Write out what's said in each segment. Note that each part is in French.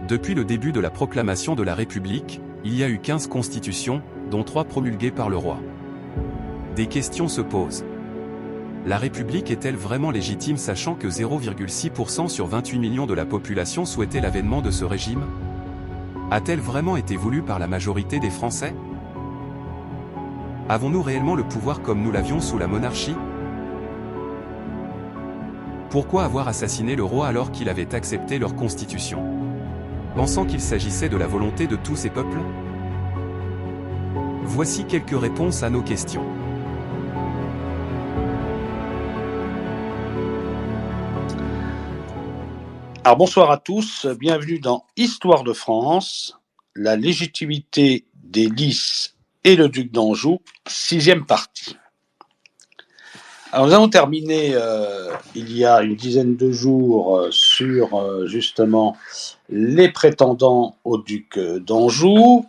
Depuis le début de la proclamation de la République, il y a eu 15 constitutions, dont 3 promulguées par le roi. Des questions se posent. La République est-elle vraiment légitime sachant que 0,6% sur 28 millions de la population souhaitait l'avènement de ce régime? A-t-elle vraiment été voulue par la majorité des Français? Avons-nous réellement le pouvoir comme nous l'avions sous la monarchie? Pourquoi avoir assassiné le roi alors qu'il avait accepté leur constitution? Pensant qu'il s'agissait de la volonté de tous ces peuples? Voici quelques réponses à nos questions. Alors bonsoir à tous, bienvenue dans Histoire de France, la légitimité des Lys et le duc d'Anjou, 6e partie. Alors nous avons terminé il y a une dizaine de jours sur justement les prétendants au duc d'Anjou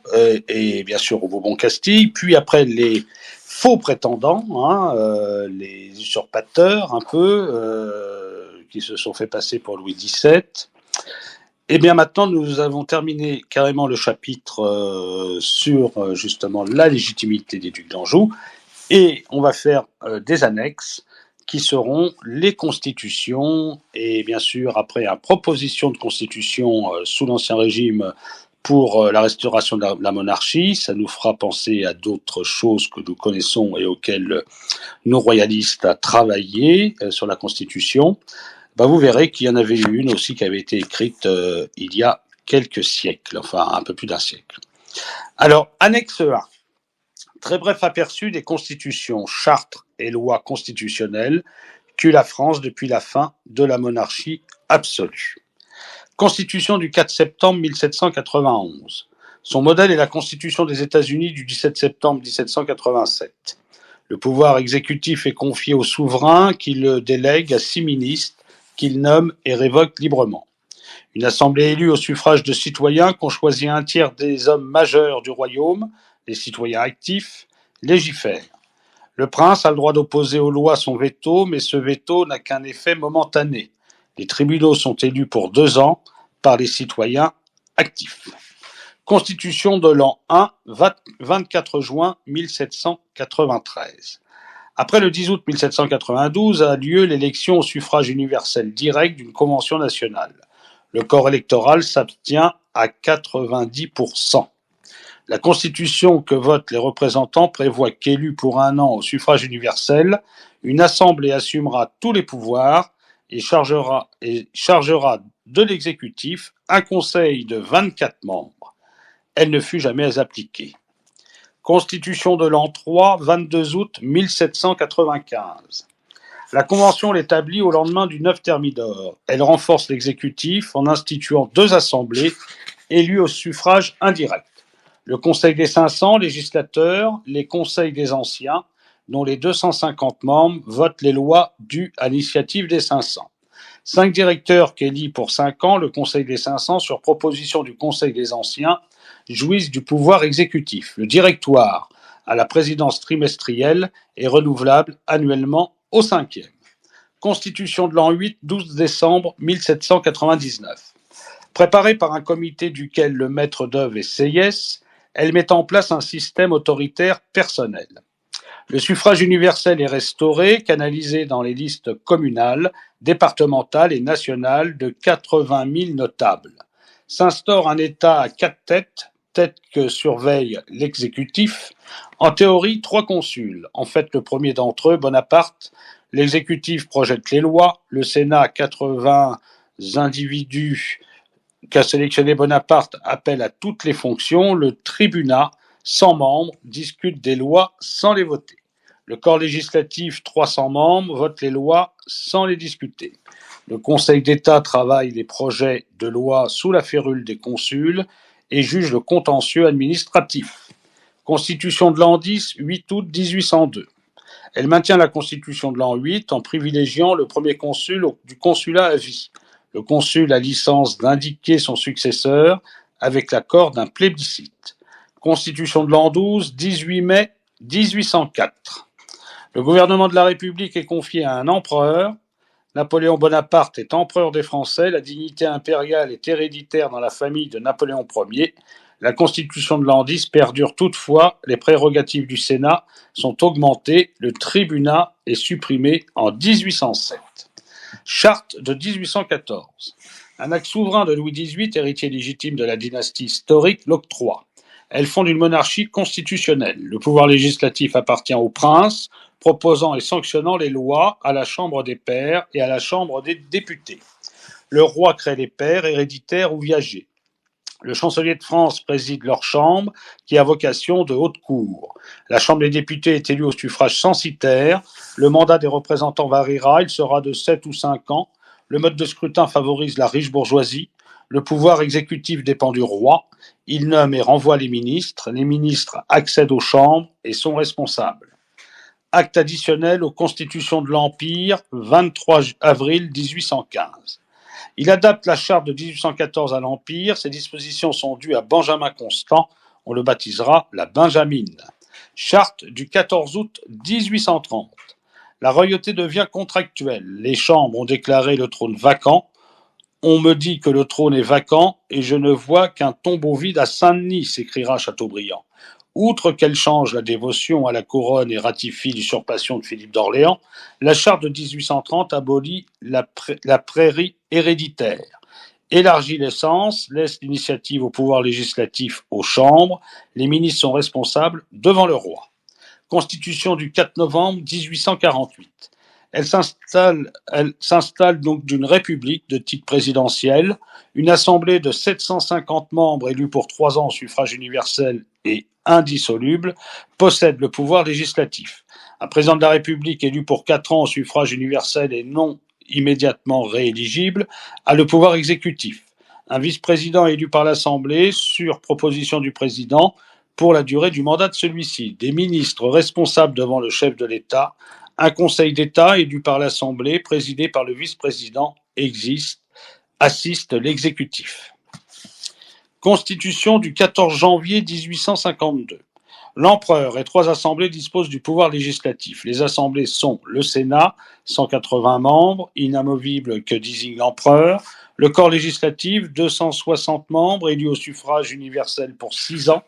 et bien sûr au Bourbon-Castille, puis après les faux prétendants, les usurpateurs un peu, qui se sont fait passer pour Louis XVII. Et bien maintenant, nous avons terminé carrément le chapitre sur justement la légitimité des ducs d'Anjou, et on va faire des annexes qui seront les constitutions, et bien sûr après une proposition de constitution sous l'Ancien Régime pour la restauration de la monarchie. Ça nous fera penser à d'autres choses que nous connaissons et auxquelles nos royalistes ont travaillé sur la constitution. Vous verrez qu'il y en avait une aussi qui avait été écrite il y a quelques siècles, enfin un peu plus d'un siècle. Alors, annexe 1. Très bref aperçu des constitutions, chartes et lois constitutionnelles qu'eut la France depuis la fin de la monarchie absolue. Constitution du 4 septembre 1791. Son modèle est la Constitution des États-Unis du 17 septembre 1787. Le pouvoir exécutif est confié au souverain qui le délègue à 6 ministres qu'il nomme et révoque librement. Une assemblée élue au suffrage de citoyens qu'on choisit un tiers des hommes majeurs du royaume, les citoyens actifs, légifère. Le prince a le droit d'opposer aux lois son veto, mais ce veto n'a qu'un effet momentané. Les tribunaux sont élus pour 2 ans par les citoyens actifs. Constitution de l'an 1, 24 juin 1793. Après le 10 août 1792 a lieu l'élection au suffrage universel direct d'une convention nationale. Le corps électoral s'abstient à 90%. La constitution que votent les représentants prévoit qu'élu pour 1 an au suffrage universel, une assemblée assumera tous les pouvoirs et chargera de l'exécutif un conseil de 24 membres. Elle ne fut jamais appliquée. Constitution de l'an 3, 22 août 1795. La Convention l'établit au lendemain du 9 Thermidor. Elle renforce l'exécutif en instituant 2 assemblées élues au suffrage indirect. Le Conseil des 500, législateurs, les Conseils des Anciens, dont les 250 membres votent les lois dues à l'initiative des 500. 5 directeurs qu'élit pour 5 ans le Conseil des 500 sur proposition du Conseil des Anciens jouissent du pouvoir exécutif. Le directoire à la présidence trimestrielle est renouvelable annuellement au 5e. Constitution de l'an 8, 12 décembre 1799. Préparée par un comité duquel le maître d'œuvre est Sieyès, elle met en place un système autoritaire personnel. Le suffrage universel est restauré, canalisé dans les listes communales, départementales et nationales de 80 000 notables. S'instaure un État à 4 têtes que surveille l'exécutif. En théorie, 3 consuls. En fait, le premier d'entre eux, Bonaparte. L'exécutif projette les lois. Le Sénat, 80 individus qu'a sélectionné Bonaparte, appelle à toutes les fonctions. Le tribunat, 100 membres, discute des lois sans les voter. Le corps législatif, 300 membres, vote les lois sans les discuter. Le Conseil d'État travaille les projets de loi sous la férule des consuls et juge le contentieux administratif. Constitution de l'an 10, 8 août 1802. Elle maintient la constitution de l'an 8 en privilégiant le premier consul du consulat à vie. Le consul a licence d'indiquer son successeur avec l'accord d'un plébiscite. Constitution de l'an 12, 18 mai 1804. Le gouvernement de la République est confié à un empereur Napoléon Bonaparte est empereur des Français, la dignité impériale est héréditaire dans la famille de Napoléon Ier. La Constitution de l'an 10 perdure toutefois, les prérogatives du Sénat sont augmentées, le tribunat est supprimé en 1807. Charte de 1814. Un acte souverain de Louis XVIII, héritier légitime de la dynastie historique, l'octroie. Elle fonde une monarchie constitutionnelle. Le pouvoir législatif appartient au prince, proposant et sanctionnant les lois à la Chambre des pairs et à la Chambre des députés. Le roi crée les pairs, héréditaires ou viagers. Le chancelier de France préside leur chambre, qui a vocation de haute cour. La Chambre des députés est élue au suffrage censitaire. Le mandat des représentants variera, il sera de 7 ou 5 ans. Le mode de scrutin favorise la riche bourgeoisie. Le pouvoir exécutif dépend du roi. Il nomme et renvoie les ministres. Les ministres accèdent aux chambres et sont responsables. Acte additionnel aux constitutions de l'Empire, 23 avril 1815. Il adapte la charte de 1814 à l'Empire. Ces dispositions sont dues à Benjamin Constant. On le baptisera la Benjamine. Charte du 14 août 1830. La royauté devient contractuelle. Les chambres ont déclaré le trône vacant. On me dit que le trône est vacant et je ne vois qu'un tombeau vide à Saint-Denis, s'écriera Chateaubriand. Outre qu'elle change la dévotion à la couronne et ratifie l'usurpation de Philippe d'Orléans, la charte de 1830 abolit la pairie héréditaire, élargit l'essence, laisse l'initiative au pouvoir législatif aux chambres, les ministres sont responsables devant le roi. Constitution du 4 novembre 1848. Elle s'installe donc d'une république de type présidentiel, une assemblée de 750 membres élus pour 3 ans au suffrage universel et indissoluble, possède le pouvoir législatif. Un président de la République élu pour 4 ans au suffrage universel et non immédiatement rééligible a le pouvoir exécutif. Un vice-président élu par l'Assemblée sur proposition du président pour la durée du mandat de celui-ci. Des ministres responsables devant le chef de l'État. Un conseil d'État élu par l'Assemblée, présidé par le vice-président, assiste l'exécutif. Constitution du 14 janvier 1852. L'empereur et 3 assemblées disposent du pouvoir législatif. Les assemblées sont le Sénat, 180 membres, inamovible que désigne l'empereur, le corps législatif, 260 membres, élus au suffrage universel pour 6 ans,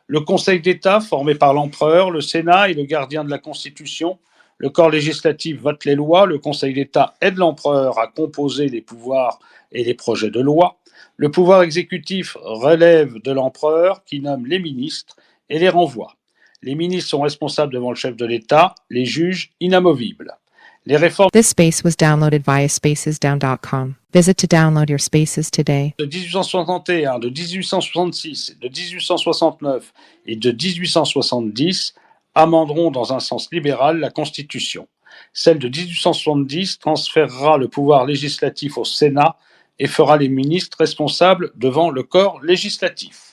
le Conseil d'État, formé par l'empereur, le Sénat est le gardien de la Constitution, le corps législatif vote les lois, le Conseil d'État aide l'empereur à composer les pouvoirs et les projets de loi, le pouvoir exécutif relève de l'empereur qui nomme les ministres et les renvoie. Les ministres sont responsables devant le chef de l'État, les juges inamovibles. Les réformes This space was downloaded via spacesdown.com. Visit to download your spaces today. de 1861, de 1866, de 1869 et de 1870 amenderont dans un sens libéral la Constitution. Celle de 1870 transférera le pouvoir législatif au Sénat et fera les ministres responsables devant le corps législatif.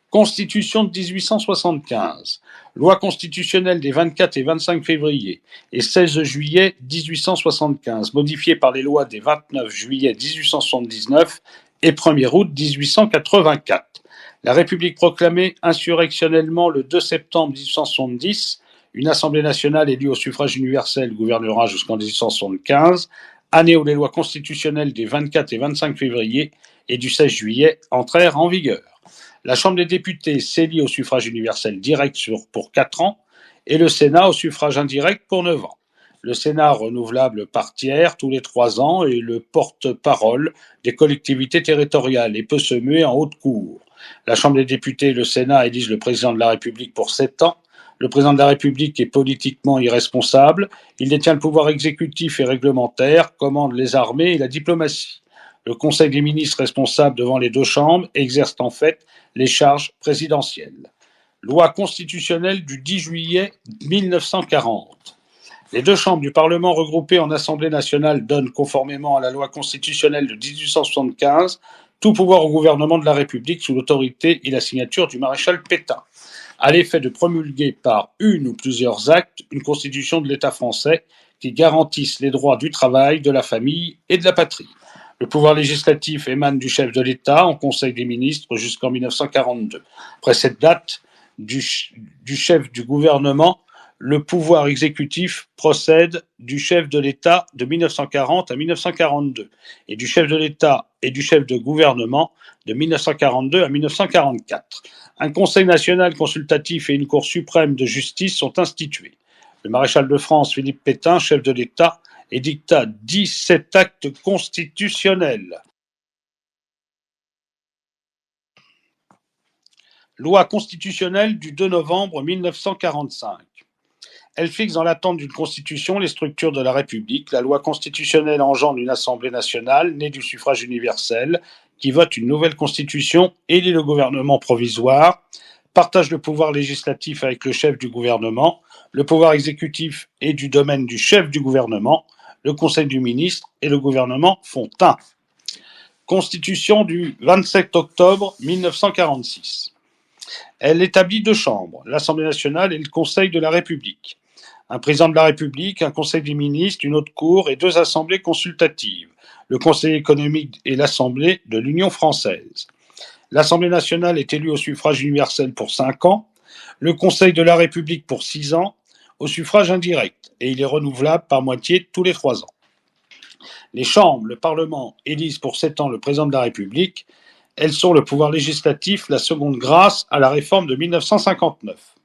Constitution de 1875, loi constitutionnelle des 24 et 25 février et 16 juillet 1875, modifiée par les lois des 29 juillet 1879 et 1er août 1884. La République proclamée insurrectionnellement le 2 septembre 1870, une Assemblée nationale élue au suffrage universel gouvernera jusqu'en 1875, année où les lois constitutionnelles des 24 et 25 février et du 16 juillet entrèrent en vigueur. La Chambre des députés s'élit au suffrage universel direct pour 4 ans et le Sénat au suffrage indirect pour 9 ans. Le Sénat renouvelable par tiers tous les 3 ans est le porte-parole des collectivités territoriales et peut se muer en haute cour. La Chambre des députés et le Sénat élisent le président de la République pour 7 ans. Le président de la République est politiquement irresponsable. Il détient le pouvoir exécutif et réglementaire, commande les armées et la diplomatie. Le Conseil des ministres responsable devant les 2 chambres exerce en fait les charges présidentielles. Loi constitutionnelle du 10 juillet 1940. Les 2 chambres du Parlement regroupées en Assemblée nationale donnent, conformément à la loi constitutionnelle de 1875, tout pouvoir au gouvernement de la République sous l'autorité et la signature du maréchal Pétain, à l'effet de promulguer par une ou plusieurs actes une constitution de l'État français qui garantisse les droits du travail, de la famille et de la patrie. Le pouvoir législatif émane du chef de l'État en Conseil des ministres jusqu'en 1942. Après cette date, du chef du gouvernement, Le pouvoir exécutif procède du chef de l'État de 1940 à 1942 et du chef de l'État et du chef de gouvernement de 1942 à 1944. Un Conseil national consultatif et une Cour suprême de justice sont institués. Le maréchal de France Philippe Pétain, chef de l'État, édicta 17 actes constitutionnels. Loi constitutionnelle du 2 novembre 1945. Elle fixe dans l'attente d'une constitution les structures de la République. La loi constitutionnelle engendre une Assemblée nationale née du suffrage universel qui vote une nouvelle constitution, élit le gouvernement provisoire, partage le pouvoir législatif avec le chef du gouvernement, le pouvoir exécutif est du domaine du chef du gouvernement, le Conseil du ministre et le gouvernement font un. Constitution du 27 octobre 1946. Elle établit 2 chambres, l'Assemblée nationale et le Conseil de la République. Un président de la République, un Conseil des ministres, une haute cour et 2 assemblées consultatives, le Conseil économique et l'Assemblée de l'Union française. L'Assemblée nationale est élue au suffrage universel pour 5 ans, le Conseil de la République pour 6 ans, au suffrage indirect, et il est renouvelable par moitié tous les 3 ans. Les chambres, le Parlement, élisent pour 7 ans le président de la République. Elles sont le pouvoir législatif, la seconde grâce à la réforme de 1959.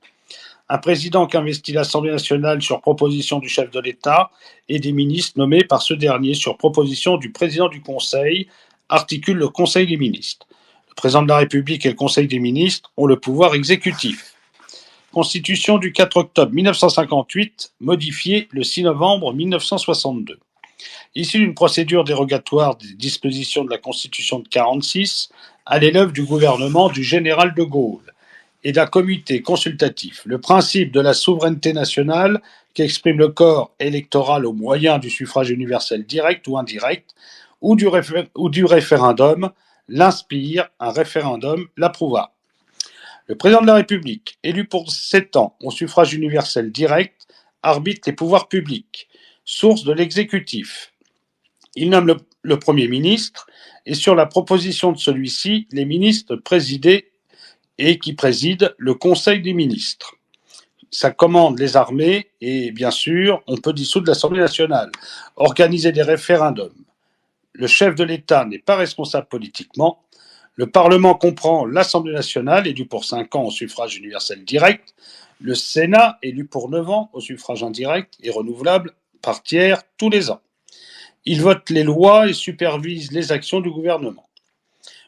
Un président qu'investit l'Assemblée nationale sur proposition du chef de l'État et des ministres nommés par ce dernier sur proposition du président du Conseil articule le Conseil des ministres. Le président de la République et le Conseil des ministres ont le pouvoir exécutif. Constitution du 4 octobre 1958, modifiée le 6 novembre 1962. Issue d'une procédure dérogatoire des dispositions de la Constitution de 1946, à l'élève du gouvernement du général de Gaulle et d'un comité consultatif. Le principe de la souveraineté nationale qu'exprime le corps électoral au moyen du suffrage universel direct ou indirect ou du référendum l'inspire, un référendum l'approuva. Le président de la République, élu pour 7 ans au suffrage universel direct, arbitre les pouvoirs publics, source de l'exécutif. Il nomme le Premier ministre et sur la proposition de celui-ci, les ministres présidés et qui préside le Conseil des ministres. Ça commande les armées et bien sûr, on peut dissoudre l'Assemblée nationale, organiser des référendums. Le chef de l'État n'est pas responsable politiquement. Le Parlement comprend l'Assemblée nationale, élue pour 5 ans au suffrage universel direct, le Sénat, élu pour 9 ans au suffrage indirect et renouvelable par tiers tous les ans. Il vote les lois et supervise les actions du gouvernement.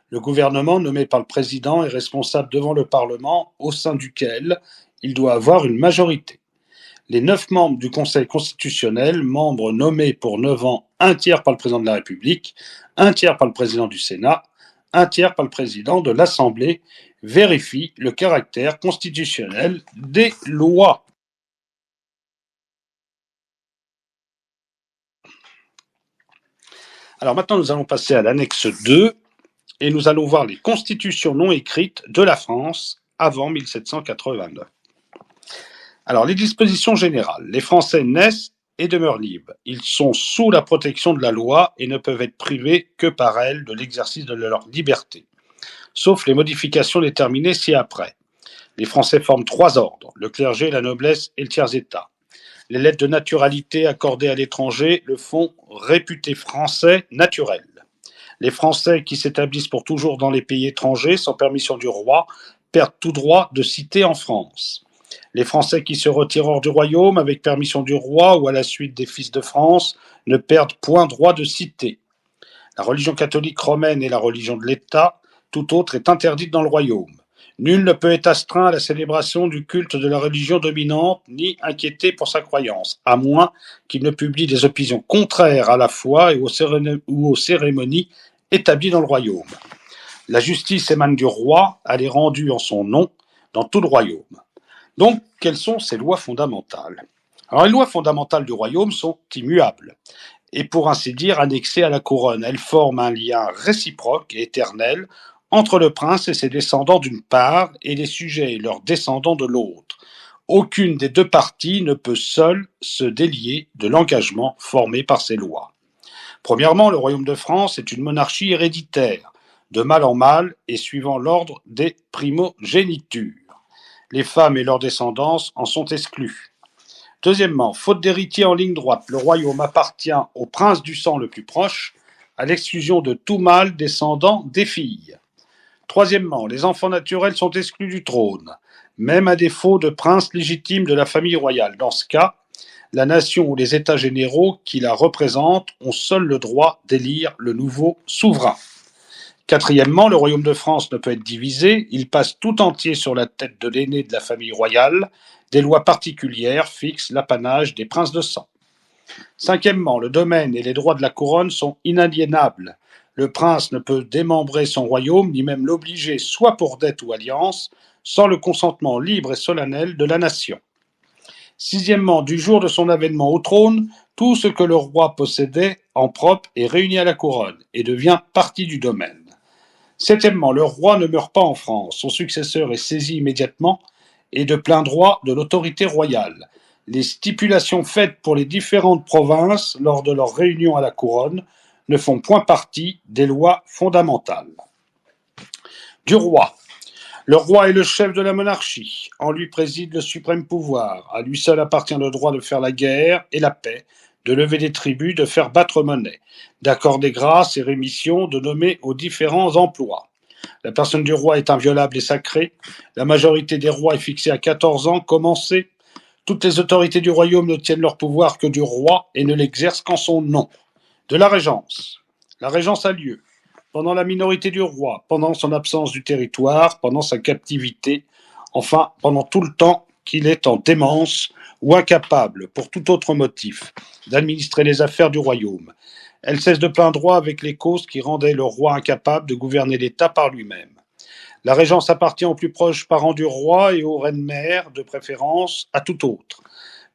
Le gouvernement, nommé par le président, est responsable devant le Parlement, au sein duquel il doit avoir une majorité. Les 9 membres du Conseil constitutionnel, membres nommés pour 9 ans, un tiers par le président de la République, un tiers par le président du Sénat, un tiers par le président de l'Assemblée, vérifient le caractère constitutionnel des lois. Alors maintenant, nous allons passer à l'annexe 2 et nous allons voir les constitutions non écrites de la France avant 1789. Alors, les dispositions générales. Les Français naissent et demeurent libres. Ils sont sous la protection de la loi et ne peuvent être privés que par elle de l'exercice de leur liberté, sauf les modifications déterminées ci-après. Les Français forment 3 ordres, le clergé, la noblesse et le tiers-état. Les lettres de naturalité accordées à l'étranger le font réputé français naturel. Les Français qui s'établissent pour toujours dans les pays étrangers sans permission du roi perdent tout droit de cité en France. Les Français qui se retirent hors du royaume avec permission du roi ou à la suite des fils de France ne perdent point droit de cité. La religion catholique romaine est la religion de l'État, tout autre est interdite dans le royaume. Nul ne peut être astreint à la célébration du culte de la religion dominante, ni inquiété pour sa croyance, à moins qu'il ne publie des opinions contraires à la foi et aux cérémonies établies dans le royaume. La justice émane du roi, elle est rendue en son nom dans tout le royaume. Donc, quelles sont ces lois fondamentales ? Alors, les lois fondamentales du royaume sont immuables et pour ainsi dire annexées à la couronne. Elles forment un lien réciproque et éternel entre le prince et ses descendants d'une part et les sujets et leurs descendants de l'autre. Aucune des 2 parties ne peut seule se délier de l'engagement formé par ces lois. Premièrement, le royaume de France est une monarchie héréditaire, de mal en mal et suivant l'ordre des primogénitures. Les femmes et leurs descendants en sont exclus. Deuxièmement, faute d'héritier en ligne droite, le royaume appartient au prince du sang le plus proche, à l'exclusion de tout mâle descendant des filles. Troisièmement, les enfants naturels sont exclus du trône, même à défaut de prince légitime de la famille royale. Dans ce cas, la nation ou les États généraux qui la représentent ont seuls le droit d'élire le nouveau souverain. Quatrièmement, le royaume de France ne peut être divisé, il passe tout entier sur la tête de l'aîné de la famille royale. Des lois particulières fixent l'apanage des princes de sang. Cinquièmement, le domaine et les droits de la couronne sont inaliénables. Le prince ne peut démembrer son royaume, ni même l'obliger, soit pour dette ou alliance, sans le consentement libre et solennel de la nation. Sixièmement, du jour de son avènement au trône, tout ce que le roi possédait en propre est réuni à la couronne et devient partie du domaine. Septièmement, le roi ne meurt pas en France, son successeur est saisi immédiatement et de plein droit de l'autorité royale. Les stipulations faites pour les différentes provinces lors de leur réunion à la couronne ne font point partie des lois fondamentales. Du roi. Le roi est le chef de la monarchie. En lui préside le suprême pouvoir. À lui seul appartient le droit de faire la guerre et la paix, de lever des tribus, de faire battre monnaie, d'accorder grâce et rémission, de nommer aux différents emplois. La personne du roi est inviolable et sacrée. La majorité des rois est fixée à 14 ans, commencée. Toutes les autorités du royaume ne tiennent leur pouvoir que du roi et ne l'exercent qu'en son nom. De la régence. La régence a lieu pendant la minorité du roi, pendant son absence du territoire, pendant sa captivité, enfin pendant tout le temps qu'il est en démence ou incapable, pour tout autre motif, d'administrer les affaires du royaume. Elle cesse de plein droit avec les causes qui rendaient le roi incapable de gouverner l'État par lui-même. La régence appartient aux plus proches parents du roi et aux reines-mères, de préférence à tout autre.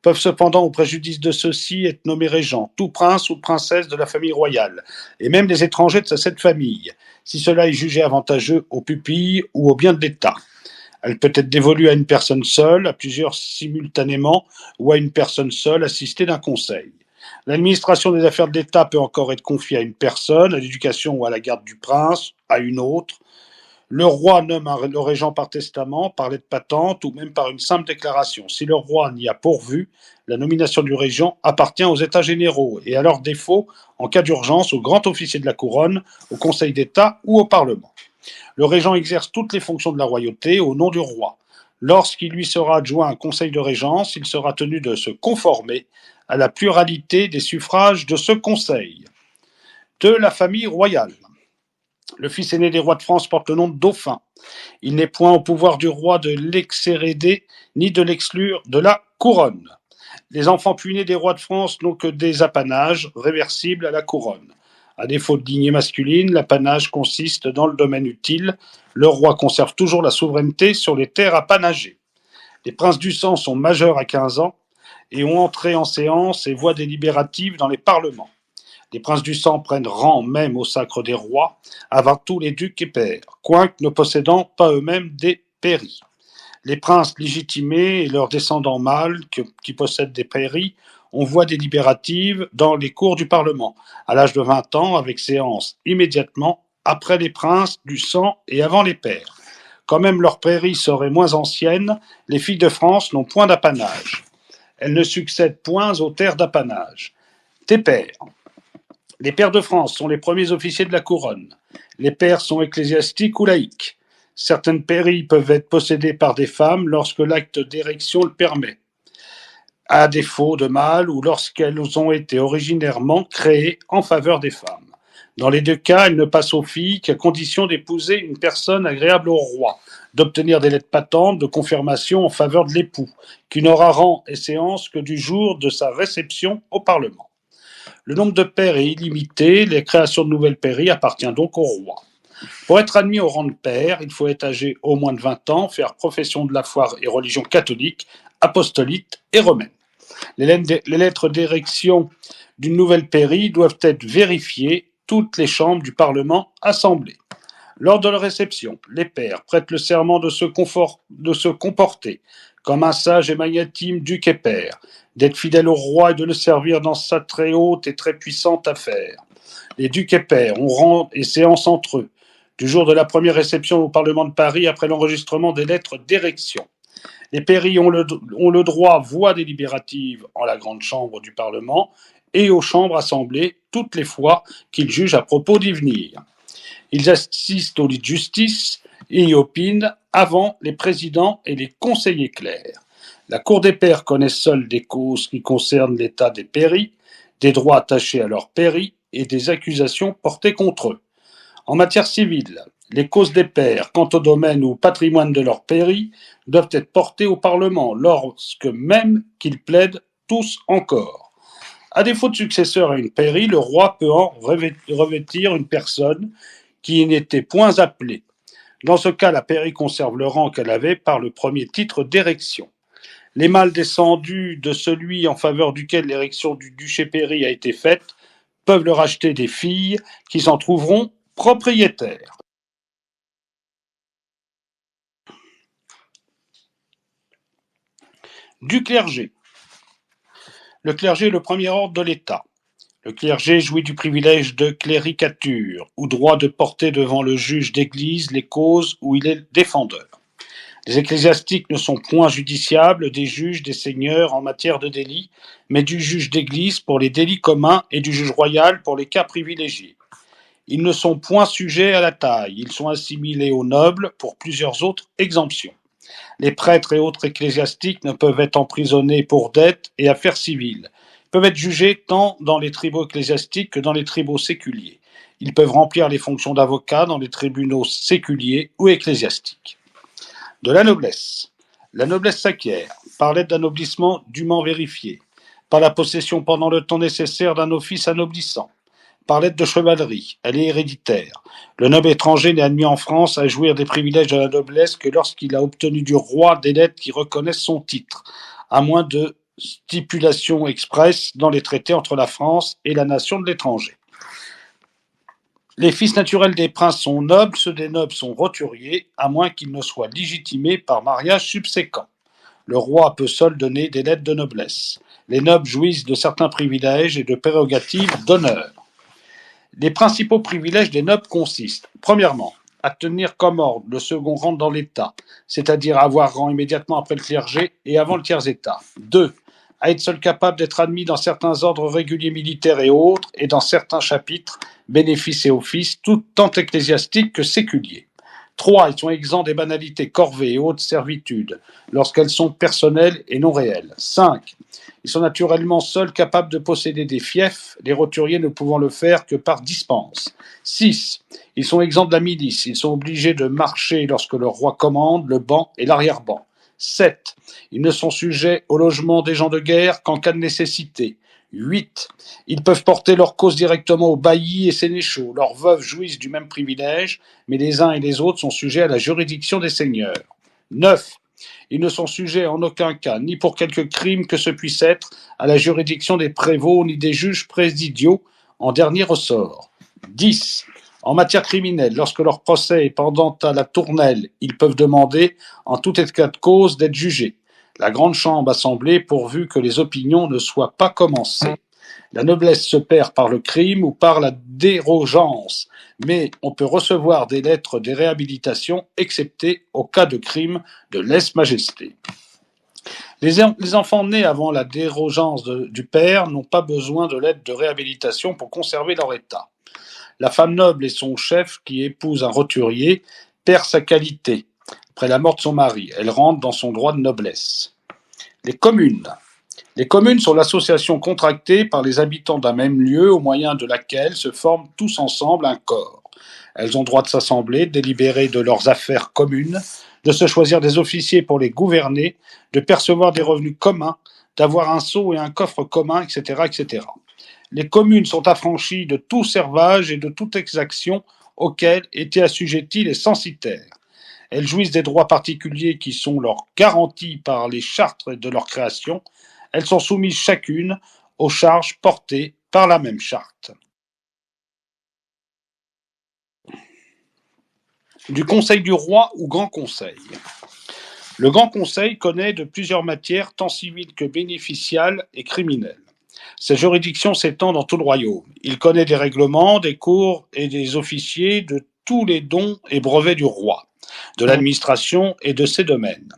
Peuvent cependant, au préjudice de ceux-ci, être nommés régents, tout prince ou princesse de la famille royale, et même des étrangers de cette famille, si cela est jugé avantageux aux pupilles ou aux biens de l'État. Elle peut être dévolue à une personne seule, à plusieurs simultanément, ou à une personne seule assistée d'un conseil. L'administration des affaires de l'État peut encore être confiée à une personne, à l'éducation ou à la garde du prince, à une autre. Le roi nomme le régent par testament, par lettre patente ou même par une simple déclaration. Si le roi n'y a pourvu, la nomination du régent appartient aux États généraux et à leur défaut, en cas d'urgence, au grand officier de la couronne, au Conseil d'État ou au Parlement. Le régent exerce toutes les fonctions de la royauté au nom du roi. Lorsqu'il lui sera adjoint un conseil de régence, il sera tenu de se conformer à la pluralité des suffrages de ce conseil. De la famille royale. Le fils aîné des rois de France porte le nom de dauphin. Il n'est point au pouvoir du roi de l'exhéréder ni de l'exclure de la couronne. Les enfants puis-nés des rois de France n'ont que des apanages réversibles à la couronne. À défaut de lignée masculine, l'apanage consiste dans le domaine utile. Le roi conserve toujours la souveraineté sur les terres apanagées. Les princes du sang sont majeurs à 15 ans et ont entré en séance et voix délibérative dans les parlements. Les princes du sang prennent rang même au sacre des rois, avant tous les ducs et pairs, quoique ne possédant pas eux-mêmes des pairies. Les princes légitimés et leurs descendants mâles qui possèdent des pairies ont voix délibérative dans les cours du Parlement, à l'âge de 20 ans, avec séance immédiatement après les princes du sang et avant les pairs. Quand même leurs prairies seraient moins anciennes, les filles de France n'ont point d'apanage. Elles ne succèdent point aux terres d'apanage. Des pairs. Les pairs de France sont les premiers officiers de la couronne. Les pairs sont ecclésiastiques ou laïques. Certaines pairies peuvent être possédées par des femmes lorsque l'acte d'érection le permet, à défaut de mâles ou lorsqu'elles ont été originairement créées en faveur des femmes. Dans les deux cas, elles ne passent aux filles qu'à condition d'épouser une personne agréable au roi, d'obtenir des lettres patentes de confirmation en faveur de l'époux, qui n'aura rang et séance que du jour de sa réception au Parlement. Le nombre de pairs est illimité, les créations de nouvelles pairies appartiennent donc au roi. Pour être admis au rang de pair, il faut être âgé au moins de 20 ans, faire profession de la foi et religion catholique, apostolite et romaine. Les lettres d'érection d'une nouvelle pairie doivent être vérifiées, toutes les chambres du Parlement assemblées. Lors de leur réception, les pairs prêtent le serment de se comporter comme un sage et magnanime duc et pair, d'être fidèle au roi et de le servir dans sa très haute et très puissante affaire. Les ducs et pairs ont rang et séance entre eux, du jour de la première réception au Parlement de Paris après l'enregistrement des lettres d'érection. Les pairies ont le droit à voix délibérative en la grande chambre du Parlement et aux chambres assemblées toutes les fois qu'ils jugent à propos d'y venir. Ils assistent au lit de justice et y opinent avant les présidents et les conseillers clercs. La Cour des pairs connaît seule des causes qui concernent l'état des pairies, des droits attachés à leurs pairies et des accusations portées contre eux. En matière civile, les causes des pairs quant au domaine ou au patrimoine de leur pairie doivent être portées au Parlement lorsque même qu'ils plaident tous encore. À défaut de successeur à une pairie, le roi peut en revêtir une personne qui n'était point appelée. Dans ce cas, la pairie conserve le rang qu'elle avait par le premier titre d'érection. Les mâles descendus de celui en faveur duquel l'érection du duché-pairie a été faite peuvent leur acheter des filles qui s'en trouveront propriétaires. Du clergé. Le clergé est le premier ordre de l'État. Le clergé jouit du privilège de cléricature, ou droit de porter devant le juge d'église les causes où il est défendeur. Les ecclésiastiques ne sont point judiciables des juges des seigneurs en matière de délits, mais du juge d'église pour les délits communs et du juge royal pour les cas privilégiés. Ils ne sont point sujets à la taille, ils sont assimilés aux nobles pour plusieurs autres exemptions. Les prêtres et autres ecclésiastiques ne peuvent être emprisonnés pour dettes et affaires civiles. Ils peuvent être jugés tant dans les tribunaux ecclésiastiques que dans les tribunaux séculiers. Ils peuvent remplir les fonctions d'avocat dans les tribunaux séculiers ou ecclésiastiques. De la noblesse. La noblesse s'acquiert par l'aide d'anoblissement dûment vérifié, par la possession pendant le temps nécessaire d'un office anoblissant, par l'aide de chevalerie, elle est héréditaire. Le noble étranger n'est admis en France à jouir des privilèges de la noblesse que lorsqu'il a obtenu du roi des lettres qui reconnaissent son titre, à moins de stipulation expresse dans les traités entre la France et la nation de l'étranger. Les fils naturels des princes sont nobles, ceux des nobles sont roturiers, à moins qu'ils ne soient légitimés par mariage subséquent. Le roi peut seul donner des lettres de noblesse. Les nobles jouissent de certains privilèges et de prérogatives d'honneur. Les principaux privilèges des nobles consistent, premièrement, à tenir comme ordre le second rang dans l'État, c'est-à-dire à avoir rang immédiatement après le clergé et avant le tiers-État. 2. À être seul capable d'être admis dans certains ordres réguliers militaires et autres, et dans certains chapitres, bénéfices et offices, tant ecclésiastiques que séculiers. 3. Ils sont exempts des banalités, corvées et autres servitudes, lorsqu'elles sont personnelles et non réelles. 5. Ils sont naturellement seuls capables de posséder des fiefs, les roturiers ne pouvant le faire que par dispense. 6. Ils sont exempts de la milice, ils sont obligés de marcher lorsque leur roi commande, le banc et l'arrière-banc. 7. Ils ne sont sujets au logement des gens de guerre qu'en cas de nécessité. 8. Ils peuvent porter leur cause directement aux baillis et sénéchaux. Leurs veuves jouissent du même privilège, mais les uns et les autres sont sujets à la juridiction des seigneurs. 9. Ils ne sont sujets en aucun cas, ni pour quelque crime que ce puisse être, à la juridiction des prévôts ni des juges présidiaux en dernier ressort. 10. En matière criminelle, lorsque leur procès est pendant à la tournelle, ils peuvent demander, en tout état de cause, d'être jugés. La grande chambre assemblée pourvu que les opinions ne soient pas commencées. La noblesse se perd par le crime ou par la dérogeance, mais on peut recevoir des lettres de réhabilitation, excepté au cas de crime de lèse-majesté. Les enfants nés avant la dérogeance du père n'ont pas besoin de lettre de réhabilitation pour conserver leur état. La femme noble et son chef, qui épouse un roturier, perd sa qualité. Après la mort de son mari, elle rentre dans son droit de noblesse. Les communes. Les communes sont l'association contractée par les habitants d'un même lieu au moyen de laquelle se forment tous ensemble un corps. Elles ont droit de s'assembler, de délibérer de leurs affaires communes, de se choisir des officiers pour les gouverner, de percevoir des revenus communs, d'avoir un sceau et un coffre commun, etc., etc. Les communes sont affranchies de tout servage et de toute exaction auxquelles étaient assujettis les censitaires. Elles jouissent des droits particuliers qui sont leur garantis par les chartes de leur création. Elles sont soumises chacune aux charges portées par la même charte. Du Conseil du roi ou Grand Conseil. Le Grand Conseil connaît de plusieurs matières, tant civiles que bénéficiales et criminelles. Sa juridiction s'étend dans tout le royaume. Il connaît des règlements, des cours et des officiers de tous les dons et brevets du roi, de l'administration et de ses domaines.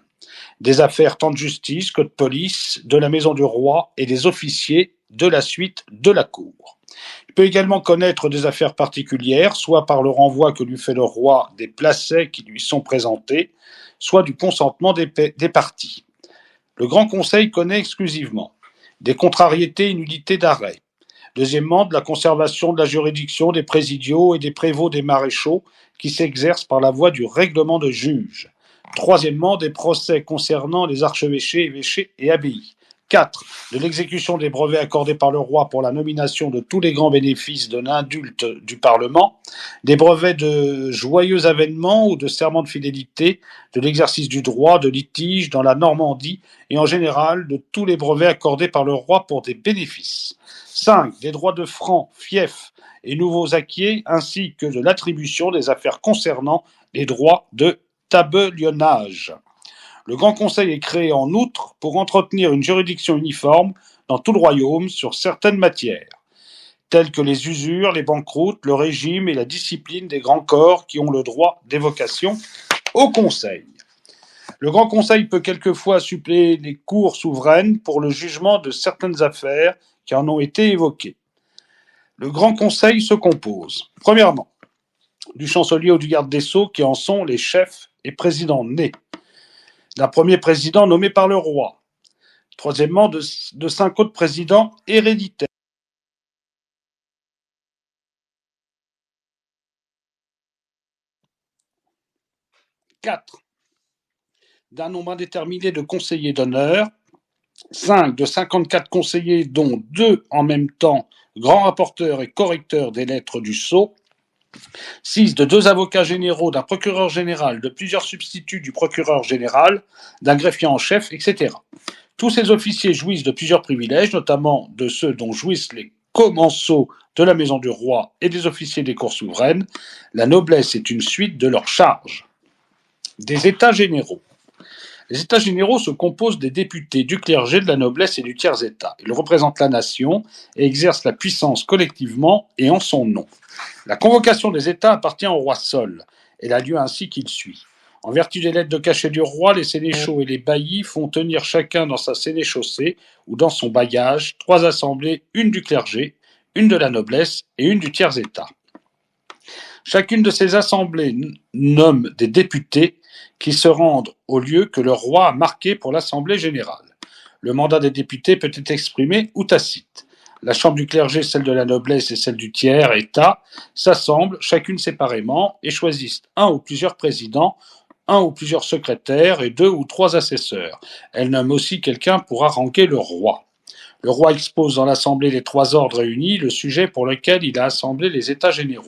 des affaires tant de justice que de police, de la maison du roi et des officiers de la suite de la cour. Il peut également connaître des affaires particulières, soit par le renvoi que lui fait le roi des placets qui lui sont présentés, soit du consentement des parties. Le Grand Conseil connaît exclusivement des contrariétés et nullités d'arrêt. Deuxièmement, de la conservation de la juridiction des présidiaux et des prévôts des maréchaux qui s'exercent par la voie du règlement de juge. Troisièmement, des procès concernant les archevêchés, évêchés et abbayes. 4. De l'exécution des brevets accordés par le roi pour la nomination de tous les grands bénéfices de l'indulte du Parlement, des brevets de joyeux avènements ou de serments de fidélité, de l'exercice du droit, de litige dans la Normandie et en général de tous les brevets accordés par le roi pour des bénéfices. 5. Des droits de francs, fiefs et nouveaux acquiers, ainsi que de l'attribution des affaires concernant les droits de tabellionnage. Le Grand Conseil est créé en outre pour entretenir une juridiction uniforme dans tout le royaume sur certaines matières, telles que les usures, les banqueroutes, le régime et la discipline des grands corps qui ont le droit d'évocation au Conseil. Le Grand Conseil peut quelquefois suppléer les cours souveraines pour le jugement de certaines affaires qui en ont été évoquées. Le Grand Conseil se compose, premièrement, du chancelier ou du garde des Sceaux qui en sont les chefs et présidents nés, d'un premier président nommé par le roi, troisièmement de 5 autres présidents héréditaires. Quatre, d'un nombre indéterminé de conseillers d'honneur, 5 de 54 conseillers dont 2 en même temps grands rapporteurs et correcteurs des lettres du sceau, 6 de 2 avocats généraux, d'un procureur général, de plusieurs substituts du procureur général, d'un greffier en chef, etc. Tous ces officiers jouissent de plusieurs privilèges, notamment de ceux dont jouissent les commensaux de la maison du roi et des officiers des cours souveraines. La noblesse est une suite de leurs charges. Des États généraux. Les États généraux se composent des députés, du clergé, de la noblesse et du tiers-État. Ils représentent la nation et exercent la puissance collectivement et en son nom. La convocation des États appartient au roi seul. Elle a lieu ainsi qu'il suit. En vertu des lettres de cachet du roi, les sénéchaux et les baillis font tenir chacun dans sa sénéchaussée ou dans son bailliage 3 assemblées, une du clergé, une de la noblesse et une du tiers-État. Chacune de ces assemblées nomme des députés qui se rendent au lieu que le roi a marqué pour l'Assemblée générale. Le mandat des députés peut être exprimé ou tacite. La chambre du clergé, celle de la noblesse et celle du tiers-État s'assemblent chacune séparément et choisissent un ou plusieurs présidents, un ou plusieurs secrétaires et 2 ou 3 assesseurs. Elles nomment aussi quelqu'un pour haranguer le roi. Le roi expose dans l'Assemblée les 3 ordres réunis le sujet pour lequel il a assemblé les États généraux.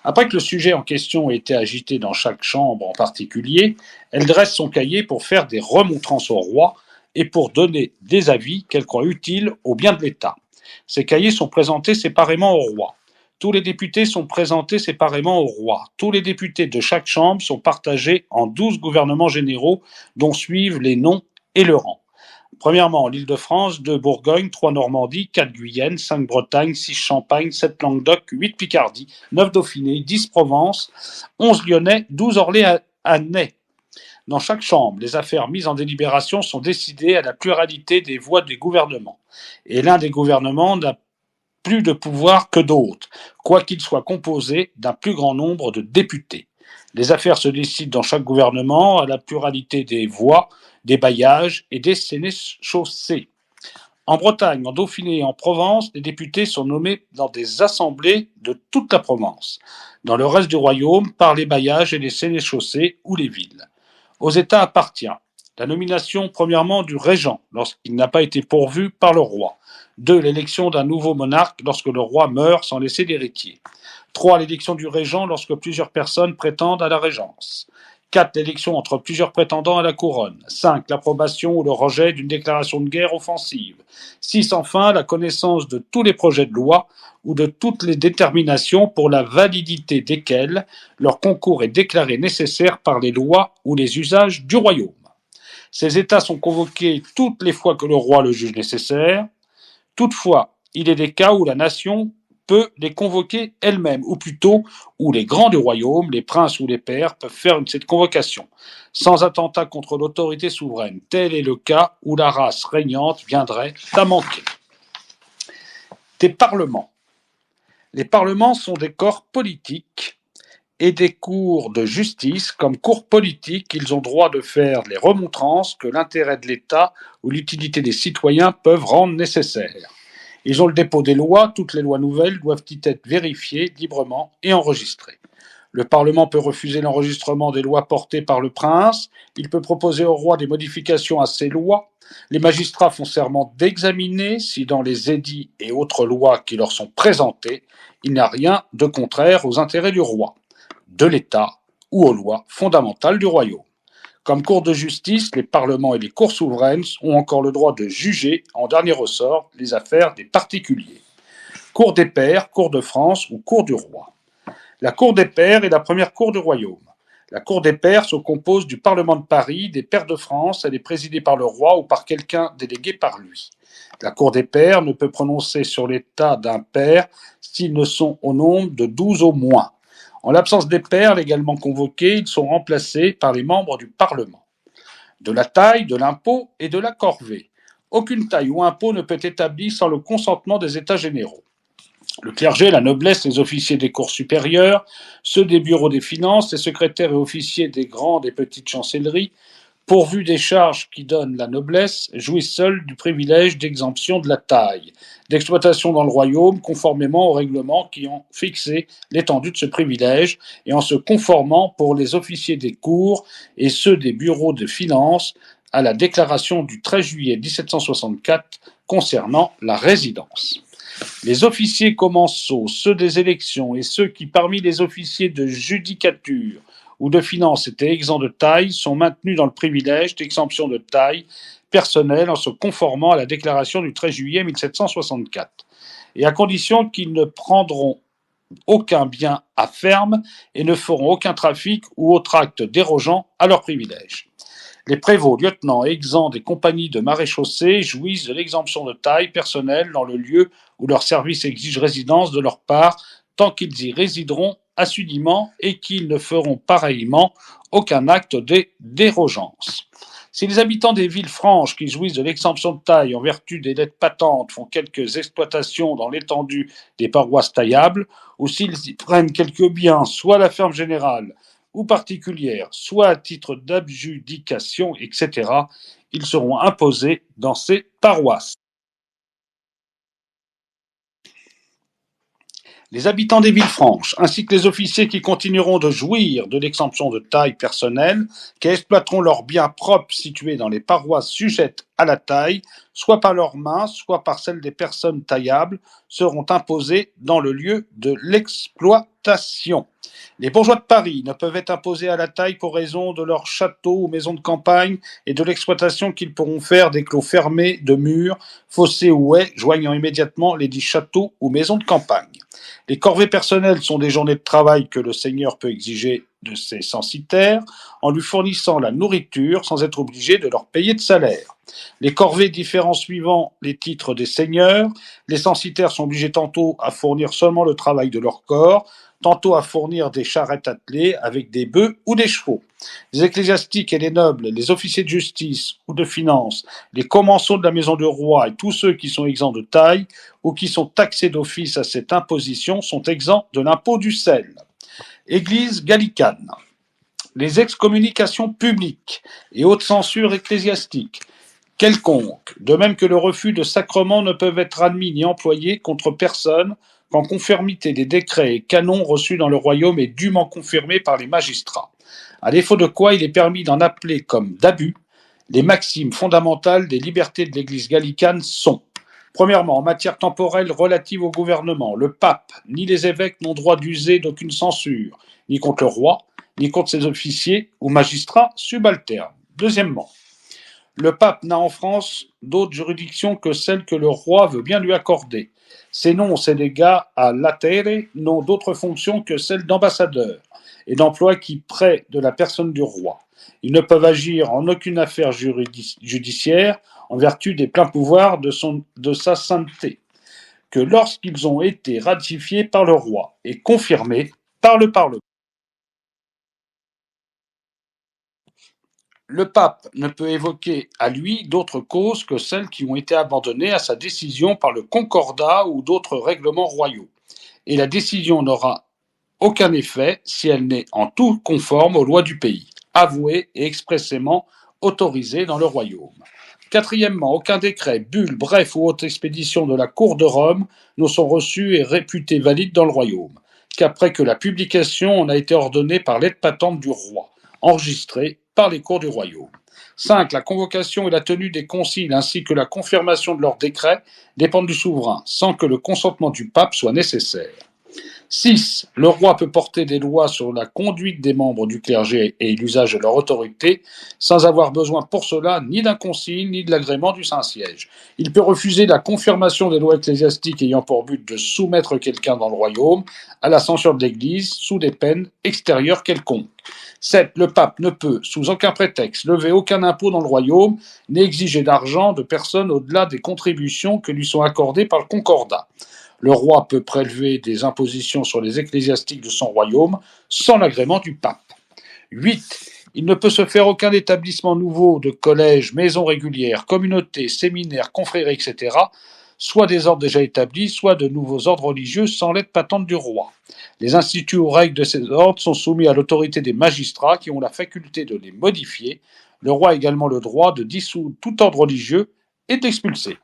Après que le sujet en question ait été agité dans chaque chambre en particulier, elle dresse son cahier pour faire des remontrances au roi et pour donner des avis qu'elle croit utiles au bien de l'État. Ces cahiers sont présentés séparément au roi. Tous les députés sont présentés séparément au roi. Tous les députés de chaque chambre sont partagés en 12 gouvernements généraux dont suivent les noms et le rang. Premièrement, l'Île-de-France, 2 Bourgogne, 3 Normandie, 4 Guyenne, 5 Bretagne, 6 Champagne, 7 Languedoc, 8 Picardie, 9 Dauphiné, 10 Provence, 11 Lyonnais, 12 Orléanais. Dans chaque chambre, les affaires mises en délibération sont décidées à la pluralité des voix des gouvernements. Et l'un des gouvernements n'a plus de pouvoir que d'autres, quoiqu'il soit composé d'un plus grand nombre de députés. Les affaires se décident dans chaque gouvernement à la pluralité des voix, des bailliages et des sénéchaussées. En Bretagne, en Dauphiné et en Provence, les députés sont nommés dans des assemblées de toute la Provence. Dans le reste du royaume, par les bailliages et les sénéchaussées ou les villes. Aux États appartient la nomination premièrement du régent lorsqu'il n'a pas été pourvu par le roi. 2. L'élection d'un nouveau monarque lorsque le roi meurt sans laisser d'héritier. 3. L'élection du régent lorsque plusieurs personnes prétendent à la régence. 4. L'élection entre plusieurs prétendants à la couronne. 5. L'approbation ou le rejet d'une déclaration de guerre offensive. 6. Enfin, la connaissance de tous les projets de loi ou de toutes les déterminations pour la validité desquels leur concours est déclaré nécessaire par les lois ou les usages du royaume. Ces États sont convoqués toutes les fois que le roi le juge nécessaire. Toutefois, il est des cas où la nation peut les convoquer elle-même, ou plutôt où les grands du royaume, les princes ou les pairs, peuvent faire cette convocation, sans attentat contre l'autorité souveraine. Tel est le cas où la race régnante viendrait à manquer. Des parlements. Les parlements sont des corps politiques et des cours de justice. Comme cours politiques, ils ont droit de faire les remontrances que l'intérêt de l'État ou l'utilité des citoyens peuvent rendre nécessaires. Ils ont le dépôt des lois. Toutes les lois nouvelles doivent y être vérifiées librement et enregistrées. Le Parlement peut refuser l'enregistrement des lois portées par le prince. Il peut proposer au roi des modifications à ces lois. Les magistrats font serment d'examiner si dans les édits et autres lois qui leur sont présentées, il n'y a rien de contraire aux intérêts du roi, de l'État ou aux lois fondamentales du royaume. Comme cour de justice, les parlements et les cours souveraines ont encore le droit de juger, en dernier ressort, les affaires des particuliers. Cour des pairs, cour de France ou cour du roi. La cour des pairs est la première cour du royaume. La cour des pairs se compose du Parlement de Paris, des pairs de France. Elle est présidée par le roi ou par quelqu'un délégué par lui. La cour des pairs ne peut prononcer sur l'état d'un pair s'ils ne sont au nombre de 12 au moins. En l'absence des pairs légalement convoqués, ils sont remplacés par les membres du Parlement. De la taille, de l'impôt et de la corvée. Aucune taille ou impôt ne peut être établi sans le consentement des États généraux. Le clergé, la noblesse, les officiers des cours supérieures, ceux des bureaux des finances, les secrétaires et officiers des grandes et petites chancelleries, pourvus des charges qui donnent la noblesse, jouissent seuls du privilège d'exemption de la taille, d'exploitation dans le royaume, conformément aux règlements qui ont fixé l'étendue de ce privilège, et en se conformant pour les officiers des cours et ceux des bureaux de finances à la déclaration du 13 juillet 1764 concernant la résidence. Les officiers commensaux, ceux des élections et ceux qui, parmi les officiers de judicature ou de finance étaient exempts de taille, sont maintenus dans le privilège d'exemption de taille personnelle en se conformant à la déclaration du 13 juillet 1764, et à condition qu'ils ne prendront aucun bien à ferme et ne feront aucun trafic ou autre acte dérogeant à leurs privilèges. Les prévôts, lieutenants et exempts des compagnies de maréchaussée jouissent de l'exemption de taille personnelle dans le lieu où leur service exige résidence de leur part, tant qu'ils y résideront assidûment et qu'ils ne feront pareillement aucun acte de dérogeance. Si les habitants des villes franches qui jouissent de l'exemption de taille en vertu des dettes patentes font quelques exploitations dans l'étendue des paroisses taillables, ou s'ils y prennent quelques biens, soit à la ferme générale ou particulière, soit à titre d'adjudication, etc., ils seront imposés dans ces paroisses. Les habitants des villes franches, ainsi que les officiers qui continueront de jouir de l'exemption de taille personnelle, qui exploiteront leurs biens propres situés dans les paroisses sujettes à la taille, soit par leurs mains, soit par celles des personnes taillables, seront imposés dans le lieu de l'exploitation. Les bourgeois de Paris ne peuvent être imposés à la taille qu'aux raison de leurs châteaux ou maisons de campagne et de l'exploitation qu'ils pourront faire des clos fermés de murs, fossés ou haies, joignant immédiatement les dits châteaux ou maisons de campagne. Les corvées personnelles sont des journées de travail que le seigneur peut exiger de ses censitaires en lui fournissant la nourriture sans être obligé de leur payer de salaire. Les corvées diffèrent suivant les titres des seigneurs. Les censitaires sont obligés tantôt à fournir seulement le travail de leur corps, tantôt à fournir des charrettes attelées avec des bœufs ou des chevaux. Les ecclésiastiques et les nobles, les officiers de justice ou de finance, les commensaux de la maison du roi et tous ceux qui sont exempts de taille ou qui sont taxés d'office à cette imposition sont exempts de l'impôt du sel. Église gallicane. Les excommunications publiques et haute censure ecclésiastique quelconque, de même que le refus de sacrement, ne peuvent être admis ni employés contre personne qu'en conformité des décrets et canons reçus dans le royaume et dûment confirmés par les magistrats. À défaut de quoi, il est permis d'en appeler comme d'abus. Les maximes fondamentales des libertés de l'Église gallicane sont: premièrement, en matière temporelle relative au gouvernement, le pape ni les évêques n'ont droit d'user d'aucune censure, ni contre le roi, ni contre ses officiers ou magistrats subalternes. Deuxièmement, le pape n'a en France d'autre juridiction que celle que le roi veut bien lui accorder. Ses noms, ses dégâts à latere n'ont d'autre fonction que celle d'ambassadeur et d'emploi qui près de la personne du roi. Ils ne peuvent agir en aucune affaire judiciaire en vertu des pleins pouvoirs de sa sainteté. que lorsqu'ils ont été ratifiés par le roi et confirmés par le Parlement. Le pape ne peut évoquer à lui d'autres causes que celles qui ont été abandonnées à sa décision par le concordat ou d'autres règlements royaux. Et la décision n'aura aucun effet si elle n'est en tout conforme aux lois du pays, avouée et expressément autorisée dans le royaume. Quatrièmement, aucun décret, bulle, bref ou autre expédition de la cour de Rome ne sont reçus et réputés valides dans le royaume, qu'après que la publication en a été ordonnée par l'aide patente du roi, enregistrée par les cours du royaume. 5. La convocation et la tenue des conciles ainsi que la confirmation de leurs décrets dépendent du souverain, sans que le consentement du pape soit nécessaire. 6. Le roi peut porter des lois sur la conduite des membres du clergé et l'usage de leur autorité, sans avoir besoin pour cela ni d'un concile ni de l'agrément du Saint-Siège. Il peut refuser la confirmation des lois ecclésiastiques ayant pour but de soumettre quelqu'un dans le royaume à la censure de l'Église sous des peines extérieures quelconques. 7. Le pape ne peut, sous aucun prétexte, lever aucun impôt dans le royaume, ni exiger d'argent de personne au-delà des contributions que lui sont accordées par le concordat. Le roi peut prélever des impositions sur les ecclésiastiques de son royaume sans l'agrément du pape. 8. Il ne peut se faire aucun établissement nouveau de collèges, maisons régulières, communautés, séminaires, confréries, etc., soit des ordres déjà établis, soit de nouveaux ordres religieux sans l'aide patente du roi. Les instituts ou règles de ces ordres sont soumis à l'autorité des magistrats qui ont la faculté de les modifier. Le roi a également le droit de dissoudre tout ordre religieux et d'expulser.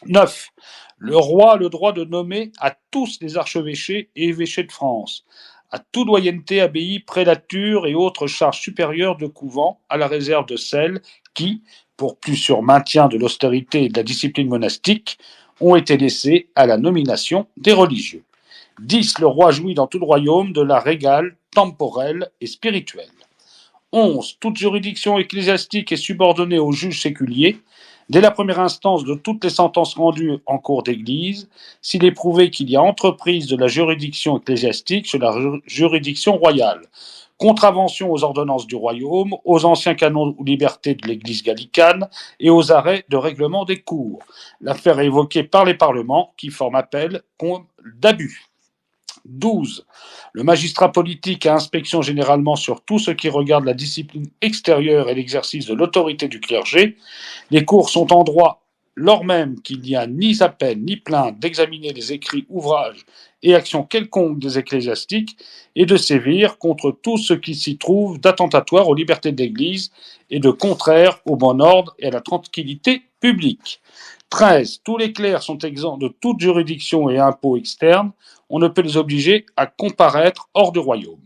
9. Le roi a le droit de nommer à tous les archevêchés et évêchés de France, à toute doyenneté, abbaye, prélature et autres charges supérieures de couvent, à la réserve de celles qui, pour plus sûr maintien de l'austérité et de la discipline monastique, ont été laissées à la nomination des religieux. 10. Le roi jouit dans tout le royaume de la régale temporelle et spirituelle. 11. Toute juridiction ecclésiastique est subordonnée au juge séculier, dès la première instance de toutes les sentences rendues en cours d'église, s'il est prouvé qu'il y a entreprise de la juridiction ecclésiastique sur la juridiction royale, contravention aux ordonnances du royaume, aux anciens canons ou libertés de l'église gallicane et aux arrêts de règlement des cours. L'affaire est évoquée par les parlements qui forment appel d'abus. 12. Le magistrat politique a inspection généralement sur tout ce qui regarde la discipline extérieure et l'exercice de l'autorité du clergé. Les cours sont en droit, lors même qu'il n'y a ni appel ni plainte, d'examiner les écrits, ouvrages et actions quelconques des ecclésiastiques et de sévir contre tout ce qui s'y trouve d'attentatoire aux libertés de l'Église et de contraire au bon ordre et à la tranquillité publique. 13. Tous les clercs sont exempts de toute juridiction et impôts externes. On ne peut les obliger à comparaître hors du royaume.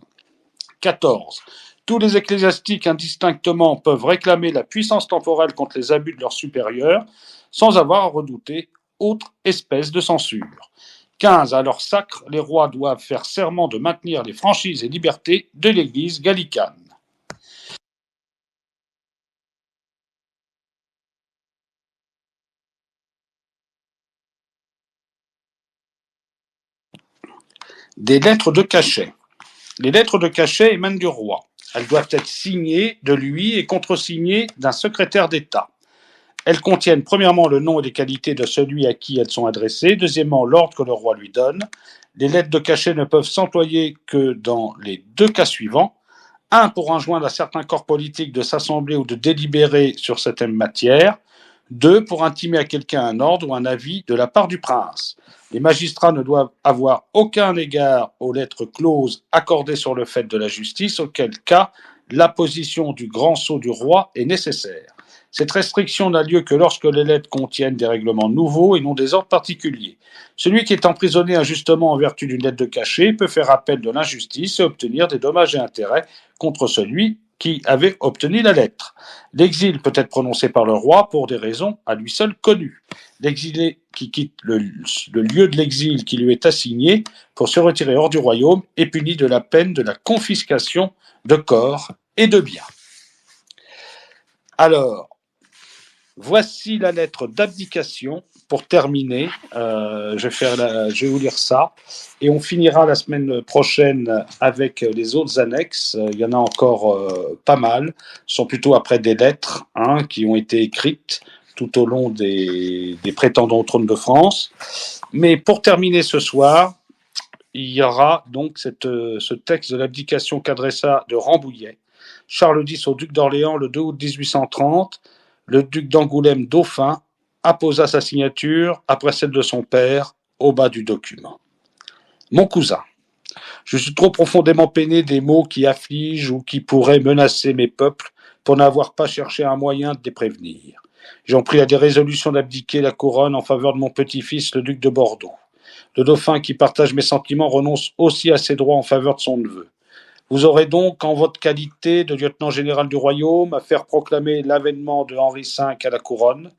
14. Tous les ecclésiastiques indistinctement peuvent réclamer la puissance temporelle contre les abus de leurs supérieurs sans avoir à redouter autre espèce de censure. 15. À leur sacre, les rois doivent faire serment de maintenir les franchises et libertés de l'Église gallicane. Des lettres de cachet. Les lettres de cachet émanent du roi. Elles doivent être signées de lui et contresignées d'un secrétaire d'État. Elles contiennent premièrement le nom et les qualités de celui à qui elles sont adressées, deuxièmement l'ordre que le roi lui donne. Les lettres de cachet ne peuvent s'employer que dans les deux cas suivants. 1. Pour enjoindre à certains corps politiques de s'assembler ou de délibérer sur certaines matières. 2. Pour intimer à quelqu'un un ordre ou un avis de la part du prince. Les magistrats ne doivent avoir aucun égard aux lettres closes accordées sur le fait de la justice, auquel cas l'apposition du grand sceau du roi est nécessaire. Cette restriction n'a lieu que lorsque les lettres contiennent des règlements nouveaux et non des ordres particuliers. Celui qui est emprisonné injustement en vertu d'une lettre de cachet peut faire appel de l'injustice et obtenir des dommages et intérêts contre celui qui avait obtenu la lettre. L'exil peut être prononcé par le roi pour des raisons à lui seul connues. L'exilé qui quitte le lieu de l'exil qui lui est assigné pour se retirer hors du royaume est puni de la peine de la confiscation de corps et de biens. Alors, voici la lettre d'abdication. Pour terminer, je vais vous lire ça. Et on finira la semaine prochaine avec les autres annexes. Il y en a encore pas mal. Ce sont plutôt après des lettres qui ont été écrites tout au long des prétendants au trône de France. Mais pour terminer ce soir, il y aura donc ce texte de l'abdication qu'adressa de Rambouillet Charles X au duc d'Orléans le 2 août 1830. Le duc d'Angoulême, dauphin, apposa sa signature après celle de son père au bas du document. Mon cousin, je suis trop profondément peiné des maux qui affligent ou qui pourraient menacer mes peuples pour n'avoir pas cherché un moyen de les prévenir. J'en pris à des résolutions d'abdiquer la couronne en faveur de mon petit-fils, le duc de Bordeaux. Le dauphin qui partage mes sentiments renonce aussi à ses droits en faveur de son neveu. Vous aurez donc, en votre qualité de lieutenant général du royaume, à faire proclamer l'avènement de Henri V à la couronne.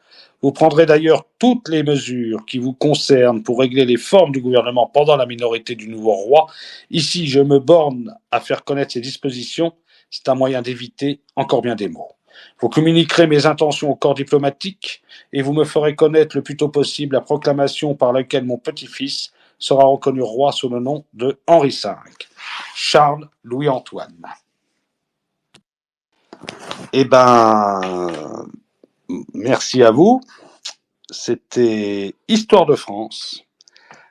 Vous prendrez d'ailleurs toutes les mesures qui vous concernent pour régler les formes du gouvernement pendant la minorité du nouveau roi. Ici, je me borne à faire connaître ces dispositions. C'est un moyen d'éviter encore bien des maux. Vous communiquerez mes intentions au corps diplomatique et vous me ferez connaître le plus tôt possible la proclamation par laquelle mon petit-fils sera reconnu roi sous le nom de Henri V. Charles Louis-Antoine. Eh ben, merci à vous. C'était Histoire de France,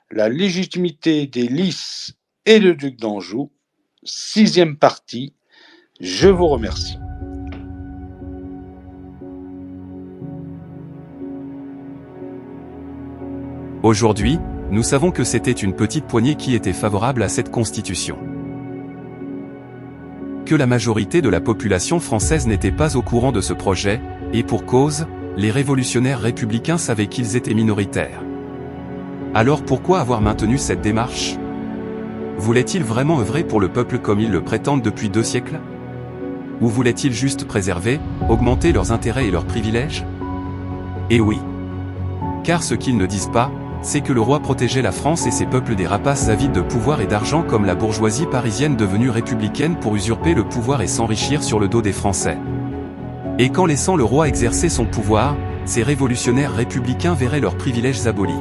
la légitimité des Lys et le duc d'Anjou, 6e partie. Je vous remercie. Aujourd'hui, nous savons que c'était une petite poignée qui était favorable à cette constitution. Que la majorité de la population française n'était pas au courant de ce projet, et pour cause, les révolutionnaires républicains savaient qu'ils étaient minoritaires. Alors pourquoi avoir maintenu cette démarche? Voulaient-ils vraiment œuvrer pour le peuple comme ils le prétendent depuis 2 siècles? Ou voulaient-ils juste préserver, augmenter leurs intérêts et leurs privilèges? Eh oui. Car ce qu'ils ne disent pas, c'est que le roi protégeait la France et ses peuples des rapaces avides de pouvoir et d'argent comme la bourgeoisie parisienne devenue républicaine pour usurper le pouvoir et s'enrichir sur le dos des Français. Et qu'en laissant le roi exercer son pouvoir, ces révolutionnaires républicains verraient leurs privilèges abolis.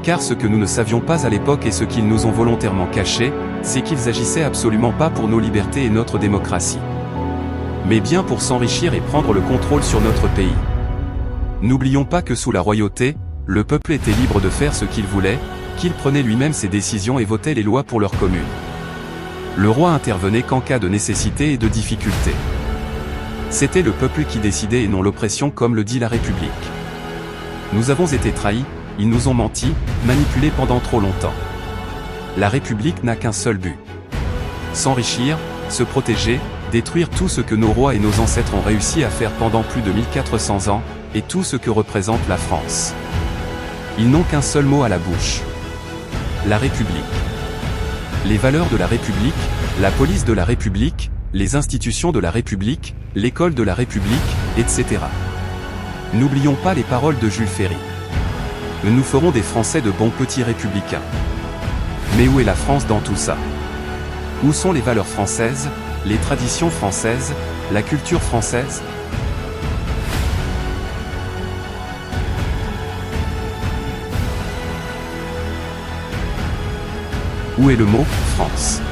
Car ce que nous ne savions pas à l'époque et ce qu'ils nous ont volontairement caché, c'est qu'ils agissaient absolument pas pour nos libertés et notre démocratie, mais bien pour s'enrichir et prendre le contrôle sur notre pays. N'oublions pas que sous la royauté, le peuple était libre de faire ce qu'il voulait, qu'il prenait lui-même ses décisions et votait les lois pour leur commune. Le roi intervenait qu'en cas de nécessité et de difficulté. C'était le peuple qui décidait et non l'oppression comme le dit la République. Nous avons été trahis, ils nous ont menti, manipulés pendant trop longtemps. La République n'a qu'un seul but. S'enrichir, se protéger, détruire tout ce que nos rois et nos ancêtres ont réussi à faire pendant plus de 1400 ans, et tout ce que représente la France. Ils n'ont qu'un seul mot à la bouche. La République. Les valeurs de la République, la police de la République, les institutions de la République, l'école de la République, etc. N'oublions pas les paroles de Jules Ferry. Nous ferons des Français de bons petits républicains. Mais où est la France dans tout ça? Où sont les valeurs françaises, les traditions françaises, la culture française? Où est le mot « France » ?